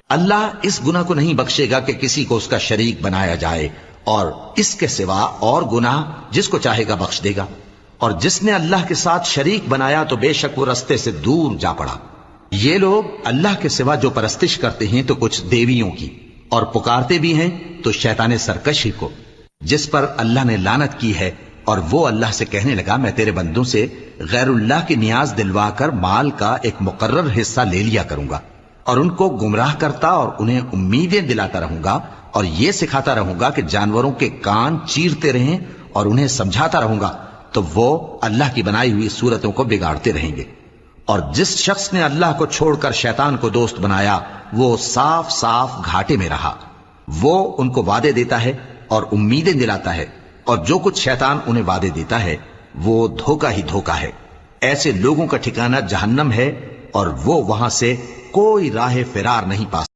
اللہ اس گناہ کو نہیں بخشے گا کہ کسی کو اس کا شریک بنایا جائے، اور اس کے سوا اور گناہ جس کو چاہے گا بخش دے گا، اور جس نے اللہ کے ساتھ شریک بنایا تو بے شک وہ رستے سے دور جا پڑا۔ یہ لوگ اللہ کے سوا جو پرستش کرتے ہیں تو کچھ دیویوں کی، اور پکارتے بھی ہیں تو شیطان سرکشی کو، جس پر اللہ نے لعنت کی ہے، اور وہ اللہ سے کہنے لگا میں تیرے بندوں سے غیر اللہ کی نیاز دلوا کر مال کا ایک مقرر حصہ لے لیا کروں گا، اور ان کو گمراہ کرتا اور انہیں امیدیں دلاتا رہوں گا، اور یہ سکھاتا رہوں گا کہ جانوروں کے کان چیرتے رہیں، اور انہیں سمجھاتا رہوں گا، تو وہ اللہ کی بنائی ہوئی صورتوں کو بگاڑتے رہیں گے۔ اور جس شخص نے اللہ کو چھوڑ کر شیطان کو دوست بنایا وہ صاف صاف گھاٹے میں رہا۔ وہ ان کو وعدے دیتا ہے اور امیدیں دلاتا ہے، اور جو کچھ شیطان انہیں وعدے دیتا ہے وہ دھوکہ ہی دھوکہ ہے۔ ایسے لوگوں کا ٹھکانہ جہنم ہے، اور وہ وہاں سے کوئی راہ فرار نہیں پا